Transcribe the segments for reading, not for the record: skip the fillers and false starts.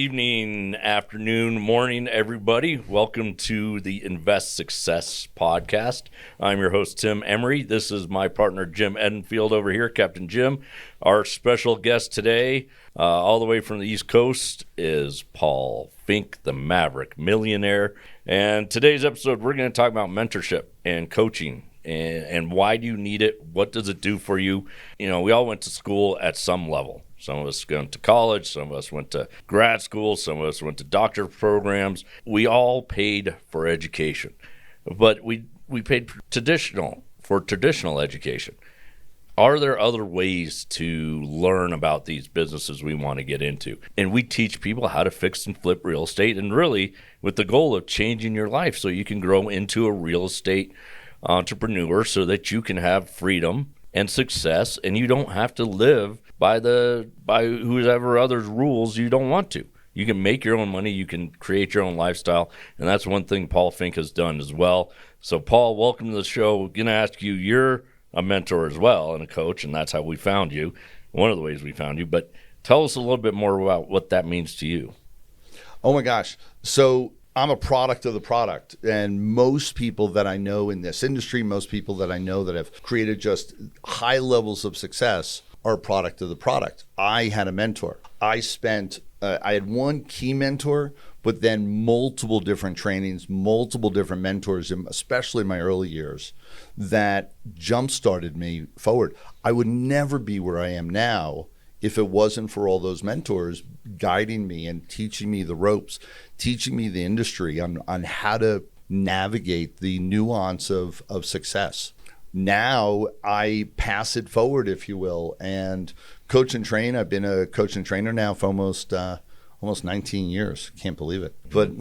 evening, afternoon, morning, everybody. Welcome to the Invest Success podcast. I'm your host, Tim Emery. This is my partner, Jim Edenfield over here, Captain Jim. Our special guest today, all the way from the East Coast, is Paul Finck, the Maverick Millionaire. And today's episode, we're going to talk about mentorship and coaching. And why do you need it? What does it do for you? You know, we all went to school at some level. Some of us went to college, some of us went to grad school, some of us went to doctor programs. We all paid for education, but we paid for traditional education. Are there other ways to learn about these businesses we want to get into? And we teach people how to fix and flip real estate, and really with the goal of changing your life so you can grow into a real estate entrepreneur so that you can have freedom and success, and you don't have to live by whoever other's rules you don't want to. You can make your own money, you can create your own lifestyle, and that's one thing Paul Finck has done as well. So Paul, welcome to the show. We're going to ask you, you're a mentor as well and a coach, and that's how we found you, one of the ways we found you, but tell us a little bit more about what that means to you. Oh my gosh. So I'm a product of the product, and most people that I know in this industry, most people that I know that have created just high levels of success are a product of the product. I had a mentor. I had one key mentor, but then multiple different trainings, multiple different mentors, especially in my early years, that jump-started me forward. I would never be where I am now if it wasn't for all those mentors guiding me and teaching me the ropes, teaching me the industry on how to navigate the nuance of success. Now I pass it forward, if you will, and coach and train. I've been a coach and trainer now for almost 19 years. Can't believe it. But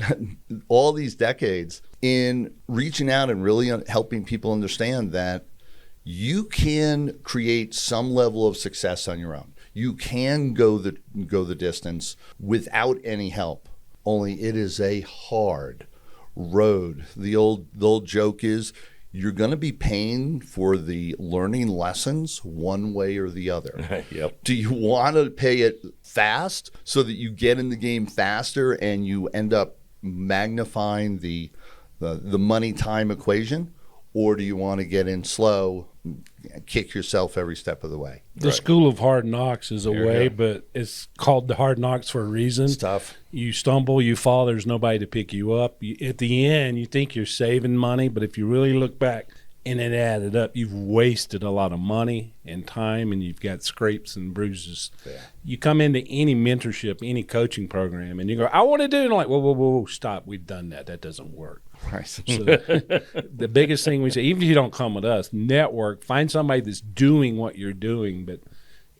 all these decades in reaching out and really helping people understand that you can create some level of success on your own. You can go the distance without any help. Only it is a hard road. The old joke is you're going to be paying for the learning lessons one way or the other. Yep. Do you want to pay it fast so that you get in the game faster and you end up magnifying the money time equation? Or do you want to get in slow, kick yourself every step of the way? The school of hard knocks is a way, but it's called the hard knocks for a reason. It's tough. You stumble, you fall, there's nobody to pick you up. At the end, you think you're saving money, but if you really look back and it added up, you've wasted a lot of money and time, and you've got scrapes and bruises. Yeah. You come into any mentorship, any coaching program, and you go, I want to do it. And I'm like, whoa, stop. We've done that. That doesn't work. Right. So the biggest thing we say, even if you don't come with us, network, find somebody that's doing what you're doing.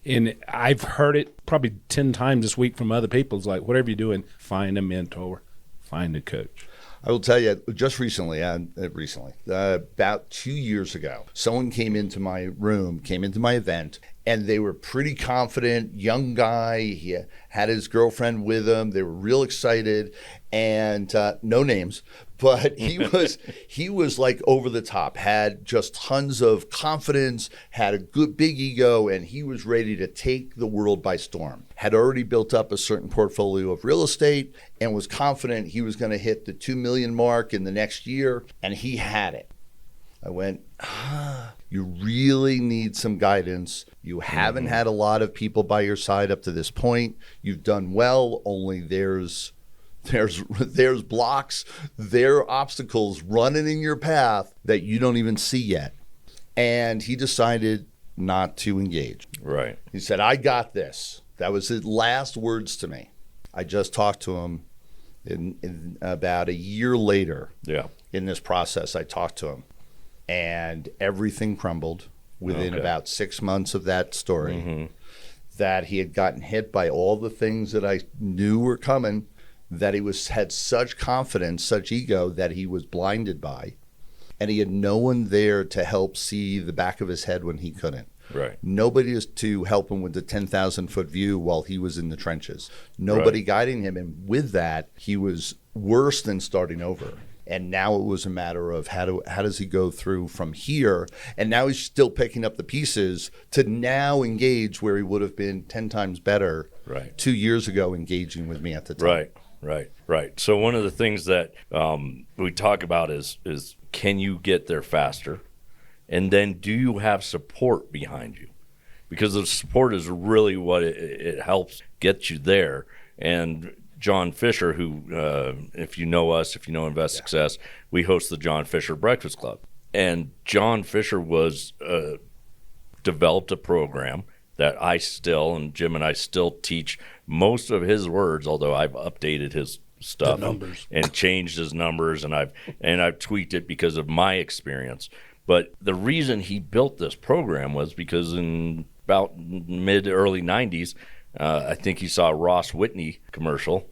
And I've heard it probably 10 times this week from other people. It's like, whatever you're doing, find a mentor, find a coach. I will tell you, just recently, about 2 years ago, someone came into my event, and they were pretty confident, young guy. He had his girlfriend with him. They were real excited, and no names, but he was like over the top, had just tons of confidence, had a good big ego, and he was ready to take the world by storm. Had already built up a certain portfolio of real estate and was confident he was going to hit the 2 million mark in the next year, and he had it. I went, you really need some guidance. You haven't had a lot of people by your side up to this point. You've done well, only there's blocks, there are obstacles running in your path that you don't even see yet. And he decided not to engage. Right. He said, I got this. That was his last words to me. I just talked to him in about a year later. Yeah. In this process, I talked to him. And everything crumbled within about 6 months of that story, that he had gotten hit by all the things that I knew were coming, that he had such confidence, such ego that he was blinded by, and he had no one there to help see the back of his head when he couldn't. Right. Nobody is to help him with the 10,000-foot view while he was in the trenches. Nobody guiding him, and with that, he was worse than starting over. And now it was a matter of how does he go through from here? And now he's still picking up the pieces to now engage where he would have been 10 times better 2 years ago engaging with me at the time. Right. So one of the things that we talk about is can you get there faster? And then do you have support behind you? Because the support is really what it helps get you there. And John Fisher, who, if you know us, if you know Invest Success, we host the John Fisher Breakfast Club. And John Fisher developed a program that I still, and Jim and I still teach most of his words, although I've updated his stuff and changed his numbers, and I've tweaked it because of my experience. But the reason he built this program was because in about mid-early 90s, I think he saw a Ross Whitney commercial,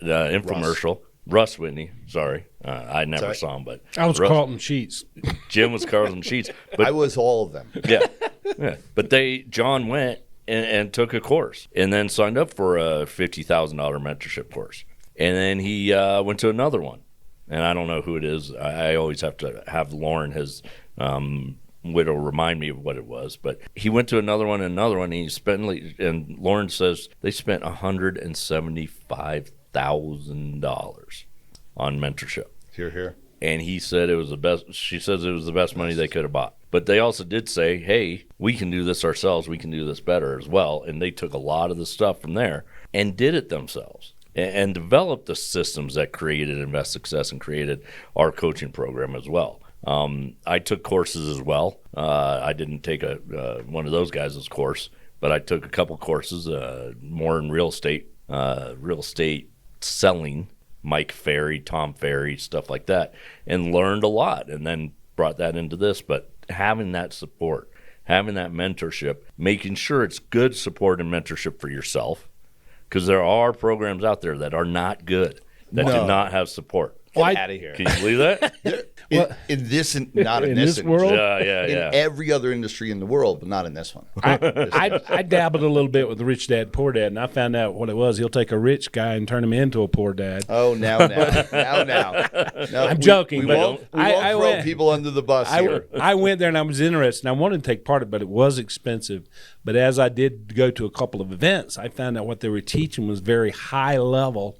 infomercial. Russ Whitney, sorry. I never saw him, but I was Carlton Sheets. Jim was Carlton Sheets. But I was all of them. Yeah. But John went and took a course and then signed up for a $50,000 mentorship course. And then he went to another one. And I don't know who it is. I always have to have Lauren, his widow, remind me of what it was. But he went to another one, and he spent, and Lauren says they spent $175,000 on mentorship. Here. And he said it was the best. She says it was the best money they could have bought. But they also did say, hey, we can do this ourselves. We can do this better as well. And they took a lot of the stuff from there and did it themselves and developed the systems that created Invest Success and created our coaching program as well. I took courses as well. I didn't take one of those guys' course, but I took a couple courses, more in real estate selling, Mike Ferry, Tom Ferry, stuff like that, and learned a lot, and then brought that into this. But having that support, having that mentorship, making sure it's good support and mentorship for yourself, because there are programs out there that are not good, that do not have support. Get out of here. Can you believe that? In this world? Yeah. In every other industry in the world, but not in this one. I dabbled a little bit with the Rich Dad, Poor Dad, and I found out what it was. He'll take a rich guy and turn him into a poor dad. Oh, now. No, I'm joking. We but won't throw people under the bus here. I went there and I was interested. And I wanted to take part of it, but it was expensive. But as I did go to a couple of events, I found out what they were teaching was very high level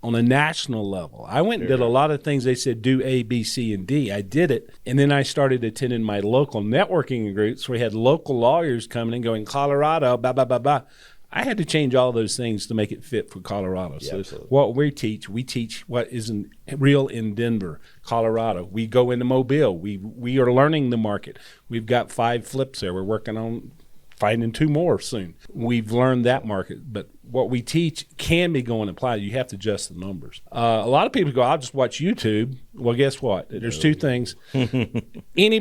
on a national level. I went and did a lot of things. They said do A, B, C, and D. I did it. And then I started attending my local networking groups where we had local lawyers coming and going, Colorado, blah, blah, blah, blah. I had to change all those things to make it fit for Colorado. Yeah, so absolutely. what we teach what isn't real in Denver, Colorado. We go into Mobile. We are learning the market. We've got 5 flips there. We're working on finding 2 more soon. We've learned that market, but what we teach can be going applied. You have to adjust the numbers. A lot of people go, I'll just watch YouTube. Well, guess what? There's 2 things. There's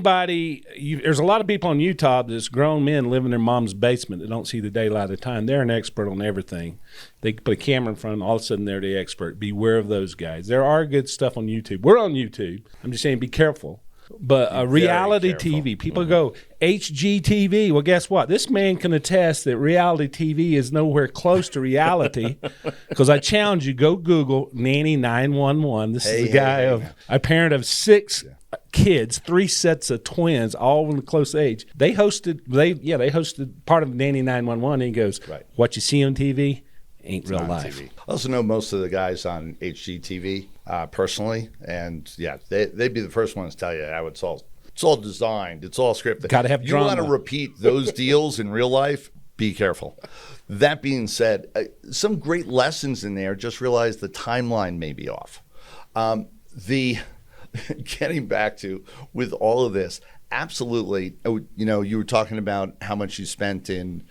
a lot of people on YouTube that's grown men live in their mom's basement that don't see the daylight of time. They're an expert on everything. They put a camera in front of them, all of a sudden they're the expert. Beware of those guys. There are good stuff on YouTube. We're on YouTube. I'm just saying be careful. But reality TV, people go, HGTV. Well, guess what? This man can attest that reality TV is nowhere close to reality because I challenge you, go Google Nanny 911. This is a guy a parent of 6 kids, 3 sets of twins, all in a close age. They hosted part of Nanny 911, and he goes, what you see on TV ain't real life. TV. I also know most of the guys on HGTV personally, and they'd be the first ones to tell you how it's all designed, it's all scripted. Got to have drama. You want to repeat those deals in real life? Be careful. That being said, some great lessons in there. Just realize the timeline may be off. Getting back to with all of this. Absolutely. You were talking about how much you spent in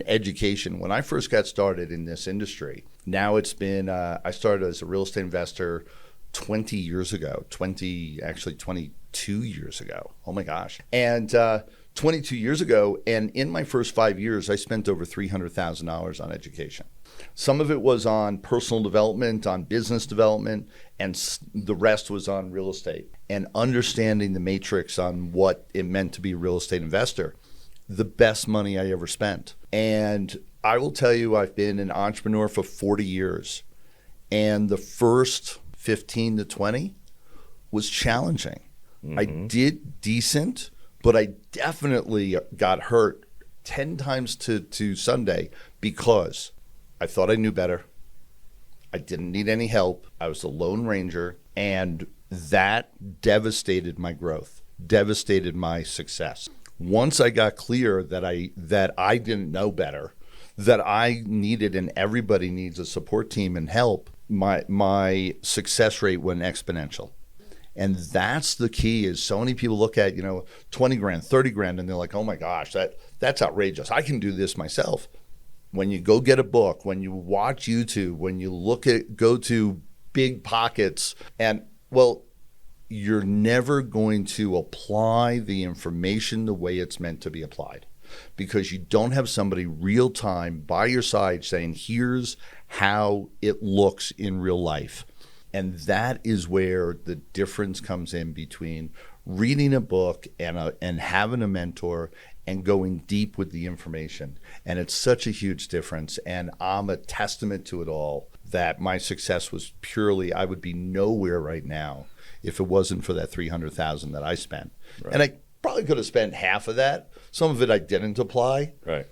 education. When I first got started in this industry, now it's been, I started as a real estate investor 22 years ago. Oh my gosh. And 22 years ago, and in my first 5 years, I spent over $300,000 on education. Some of it was on personal development, on business development, and the rest was on real estate and understanding the matrix on what it meant to be a real estate investor. The best money I ever spent. And I will tell you, I've been an entrepreneur for 40 years. And the first 15 to 20 was challenging. I did decent, but I definitely got hurt 10 times to Sunday because I thought I knew better. I didn't need any help. I was a lone ranger, and that devastated my growth, devastated my success. Once I got clear that I didn't know better, that I needed, and everybody needs, a support team and help, my success rate went exponential. And that's the key. Is so many people look at, 20 grand, 30 grand, and they're like, oh my gosh, that's outrageous. I can do this myself. When you go get a book, when you watch YouTube, when you go to Big Pockets, and you're never going to apply the information the way it's meant to be applied, because you don't have somebody real time by your side saying, here's how it looks in real life. And that is where the difference comes in between reading a book and having a mentor and going deep with the information. And it's such a huge difference. And I'm a testament to it all, that my success was purely, I would be nowhere right now if it wasn't for that $300,000 that I spent. Right. And I probably could have spent half of that. Some of it I didn't apply. Right.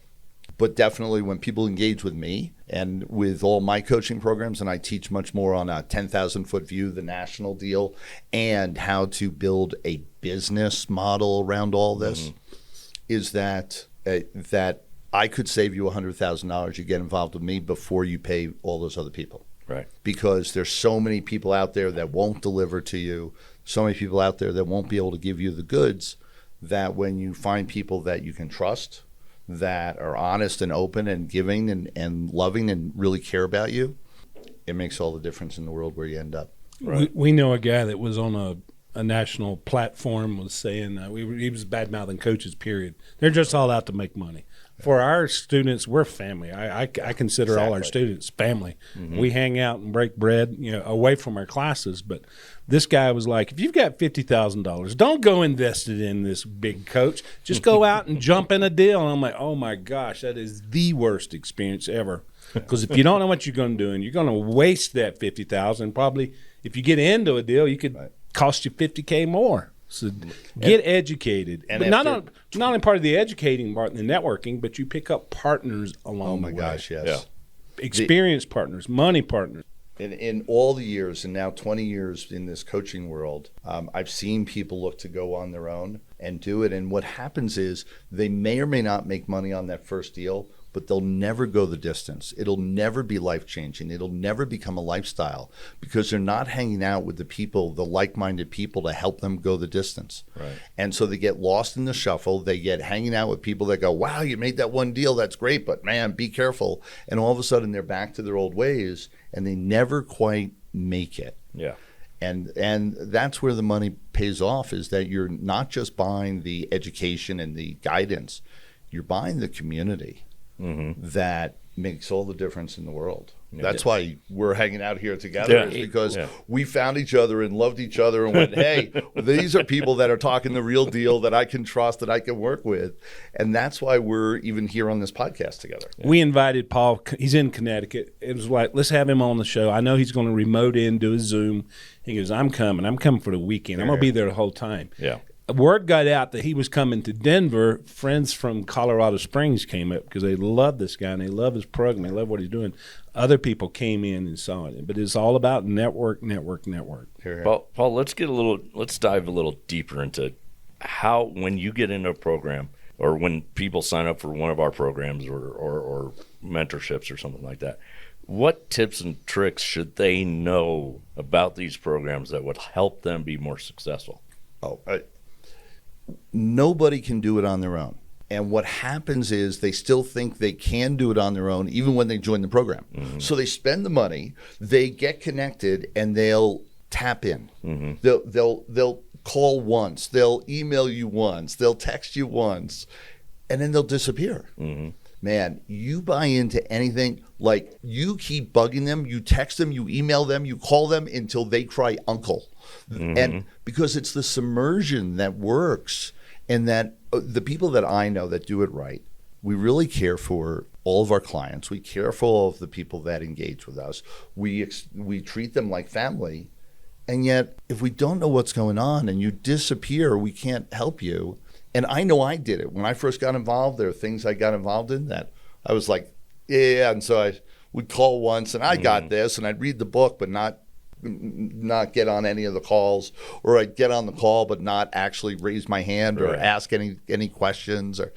But definitely when people engage with me and with all my coaching programs, and I teach much more on a 10,000-foot view, the national deal, and how to build a business model around all this, is that I could save you $100,000. You get involved with me before you pay all those other people. Right. Because there's so many people out there that won't deliver to you, so many people out there that won't be able to give you the goods, that when you find people that you can trust, that are honest and open and giving and loving and really care about you, it makes all the difference in the world where you end up. Right. We know a guy that was on a national platform was saying he was bad-mouthing coaches, period. They're just all out to make money. For our students, we're family. I consider all our students family. We hang out and break bread, away from our classes. But this guy was like, if you've got $50,000, don't go invest it in this big coach. Just go out and jump in a deal. And I'm like, oh my gosh, that is the worst experience ever. Because if you don't know what you're going to do, and you're going to waste that $50,000, probably if you get into a deal, you could cost you $50K more. So get educated. And not only part of the educating part and the networking, but you pick up partners along the way. Oh my gosh, yes. Yeah. Experienced partners, money partners. In all the years, and now 20 years in this coaching world, I've seen people look to go on their own and do it. And what happens is they may or may not make money on that first deal, but they'll never go the distance. It'll never be life-changing. It'll never become a lifestyle, because they're not hanging out with the people, the like-minded people, to help them go the distance. Right. And so they get lost in the shuffle. They get hanging out with people that go, wow, you made that one deal. That's great, but man, be careful. And all of a sudden they're back to their old ways, and they never quite make it. Yeah. And that's where the money pays off, is that you're not just buying the education and the guidance, you're buying the community. That makes all the difference in the world. That's why we're hanging out here together, is because we found each other and loved each other and went, hey, these are people that are talking the real deal, that I can trust, that I can work with. And that's why we're even here on this podcast together. We invited Paul. He's in Connecticut. It was like, let's have him on the show. I know he's going to remote in, do a Zoom. He goes, I'm coming for the weekend. I'm going to be there the whole time. Yeah. Word got out that he was coming to Denver. Friends from Colorado Springs came up because they love this guy and they love his program. They love what he's doing. Other people came in and saw it, but it's all about network. Paul, let's dive a little deeper into how, when you get into a program, or when people sign up for one of our programs or mentorships or something like that, what tips and tricks should they know about these programs that would help them be more successful? Nobody can do it on their own. And what happens is they still think they can do it on their own even when they join the program. So they spend the money, they get connected, and they'll tap in. They'll call once, they'll email you once, they'll text you once, and then they'll disappear. Man, you buy into anything, like you keep bugging them, you text them, you email them, you call them until they cry uncle. And because it's the submersion that works, and that the people that I know that do it right, we really care for all of our clients. We care for all of the people that engage with us. We treat them like family, And yet, if we don't know what's going on and you disappear, we can't help you. And I know I did it. When I first got involved, there are things I got involved in that I was like, yeah. And so I would call once and I got this, and I'd read the book, but not get on any of the calls, or I'd get on the call but not actually raise my hand or ask any questions, or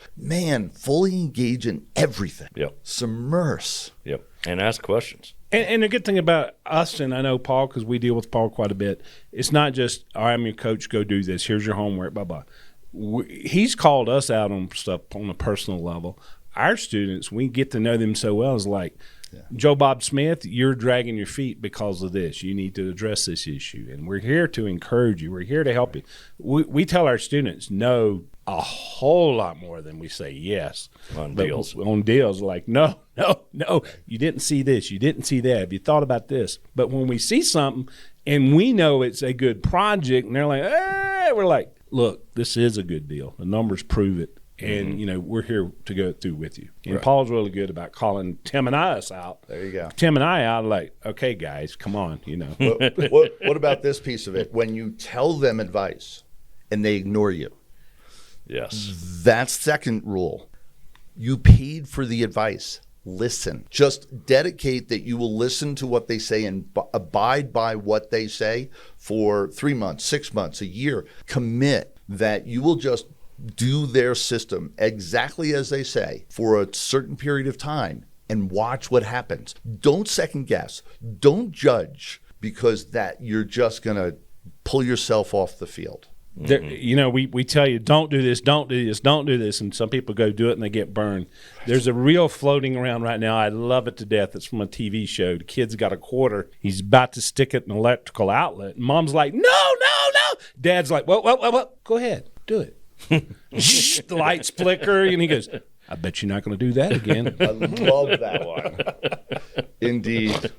fully engage in everything. Yep. Submerse. Yep. And ask questions. And the good thing about us, and I know Paul because we deal with Paul quite a bit, it's not just, all right, I'm your coach, go do this, here's your homework, blah, blah. He's called us out on stuff on a personal level. Our students, we get to know them so well. It's like, Joe Bob Smith, you're dragging your feet because of this. You need to address this issue. And we're here to encourage you. We're here to help you. We tell our students no a whole lot more than we say yes. On deals. On deals, like, no, you didn't see this. You didn't see that. Have you thought about this? But when we see something and we know it's a good project and they're like, hey, we're like, look, this is a good deal. The numbers prove it. And, we're here to go through with you. And Paul's really good about calling Tim and us out. There you go. Tim and I out like, okay, guys, come on, What about this piece of it? When you tell them advice and they ignore you. Yes. That's second rule. You paid for the advice. Listen. Just dedicate that you will listen to what they say and abide by what they say for 3 months, 6 months, a year. Commit that you will just do their system exactly as they say for a certain period of time and watch what happens. Don't second guess. Don't judge, because that you're just going to pull yourself off the field. There, we tell you, don't do this, don't do this, don't do this, and some people go do it and they get burned. There's a reel floating around right now. I love it to death. It's from a TV show. The kid's got a quarter. He's about to stick it in an electrical outlet. And Mom's like, no. Dad's like, what? Go ahead, do it. The lights flicker, and he goes, I bet you're not going to do that again. I love that one. Indeed.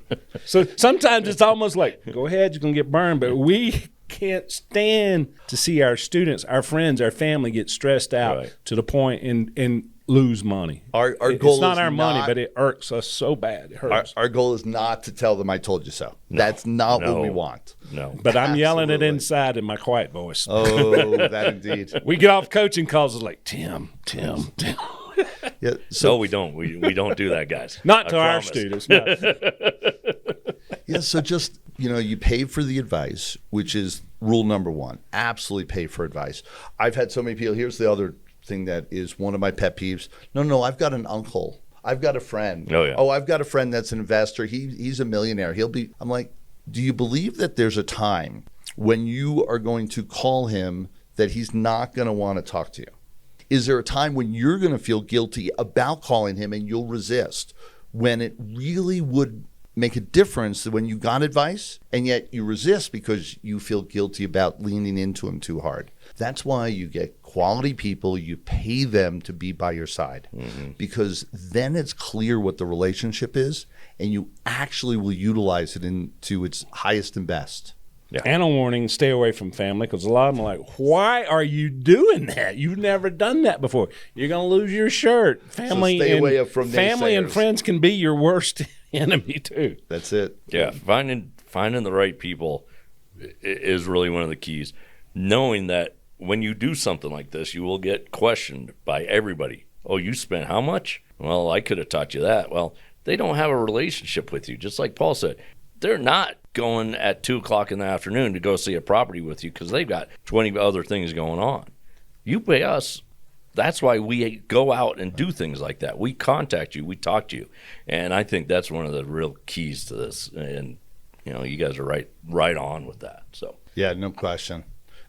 So sometimes it's almost like, go ahead, you're going to get burned, but we can't stand to see our students, our friends, our family get stressed out to the point and lose money. Our goal it's not is our money, but it irks us so bad. It hurts. Our goal is not to tell them I told you so. No, that's not what we want. No. But I'm yelling it inside in my quiet voice. Oh, that indeed. We get off coaching calls, it's like, Tim. Yeah, So we don't. We don't do that, guys. Not to our students. No. Yeah, so just, you pay for the advice, which is rule number one. Absolutely pay for advice. I've had so many people. Here's the other thing that is one of my pet peeves. No, I've got an uncle. I've got a friend. Oh, yeah. Oh, I've got a friend that's an investor. He's a millionaire. I'm like, do you believe that there's a time when you are going to call him that he's not going to want to talk to you? Is there a time when you're going to feel guilty about calling him and you'll resist, when it really would make a difference when you got advice and yet you resist because you feel guilty about leaning into him too hard? That's why you get quality people. You pay them to be by your side, because then it's clear what the relationship is and you actually will utilize it into its highest and best. Yeah. And a warning, stay away from family, because a lot of them are like, why are you doing that? You've never done that before. You're going to lose your shirt. Family, so stay away from family and friends can be your worst enemy too. That's it. Yeah, finding the right people is really one of the keys. Knowing that when you do something like this, you will get questioned by everybody. Oh, you spent how much? Well, I could have taught you that. Well, they don't have a relationship with you. Just like Paul said, they're not going at 2:00 in the afternoon to go see a property with you because they've got 20 other things going on. You pay us. That's why we go out and do things like that. We contact you. We talk to you. And I think that's one of the real keys to this. And, you guys are right on with that. So yeah, no question.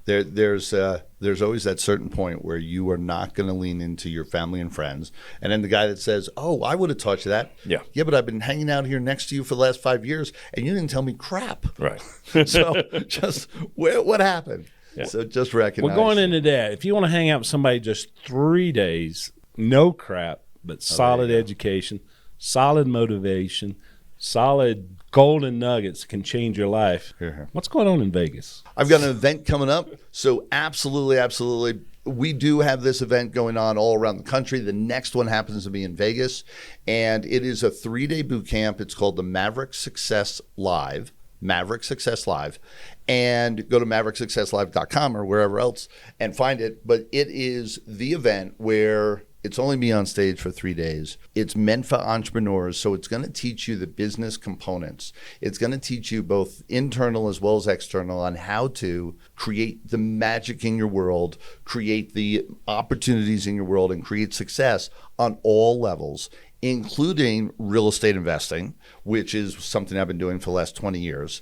There's always that certain point where you are not going to lean into your family and friends. And then the guy that says, oh, I would have taught you that. Yeah, but I've been hanging out here next to you for the last 5 years, and you didn't tell me crap. Right. So just what happened? Yeah. So just recognize. We're going into that. If you want to hang out with somebody just 3 days, no crap, but solid education, solid motivation, solid golden nuggets can change your life. Here. What's going on in Vegas? I've got an event coming up. So absolutely. We do have this event going on all around the country. The next one happens to be in Vegas. And it is a 3-day boot camp. It's called the Maverick Success Live. Maverick Success Live, and go to mavericksuccesslive.com or wherever else and find it. But it is the event where it's only me on stage for 3 days. It's meant for entrepreneurs, so it's going to teach you the business components. It's going to teach you both internal as well as external on how to create the magic in your world, create the opportunities in your world, and create success on all levels, including real estate investing, which is something I've been doing for the last 20 years.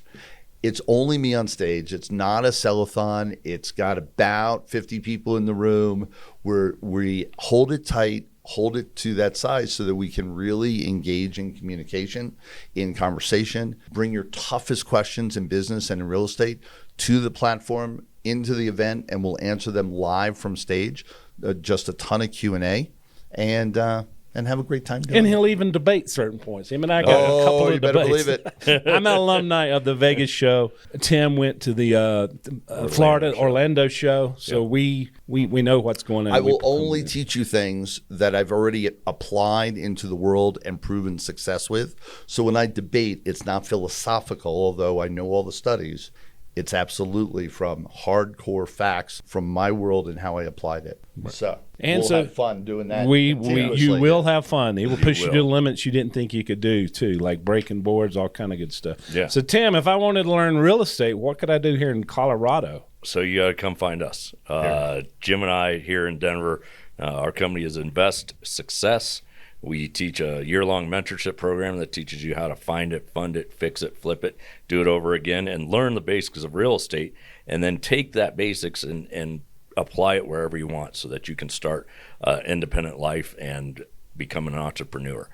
It's only me on stage. It's not a sell-a-thon. It's got about 50 people in the room where we hold it tight, hold it to that size so that we can really engage in communication, in conversation, bring your toughest questions in business and in real estate to the platform, into the event, and we'll answer them live from stage. Just a ton of Q&A. And have a great time doing And it. he'll even debate certain points. Him and I got a couple of you better debates. believe it. I'm an alumni of the Vegas show. Tim went to the Orlando show. So we know what's going on. I will only teach you things that I've already applied into the world and proven success with. So when I debate, it's not philosophical, although I know all the studies. It's absolutely from hardcore facts from my world and how I applied it. So we'll have fun doing that. You will have fun. It will push you to limits you didn't think you could do too, like breaking boards, all kind of good stuff. Yeah. So Tim, if I wanted to learn real estate, what could I do here in Colorado? So you got to come find us. Jim and I here in Denver, our company is Invest Success. We teach a year-long mentorship program that teaches you how to find it, fund it, fix it, flip it, do it over again, and learn the basics of real estate, and then take that basics and apply it wherever you want so that you can start independent life and become an entrepreneur.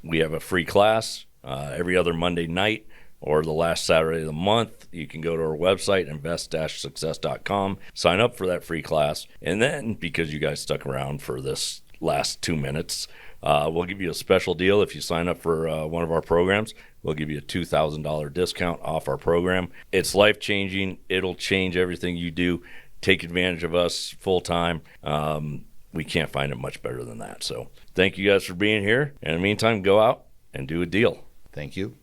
We have a free class every other Monday night or the last Saturday of the month. You can go to our website, invest-success.com, sign up for that free class, and then, because you guys stuck around for this last 2 minutes, we'll give you a special deal if you sign up for one of our programs. We'll give you a $2,000 discount off our program. It's life-changing. It'll change everything you do. Take advantage of us full-time. We can't find it much better than that. So thank you guys for being here. And in the meantime, go out and do a deal. Thank you.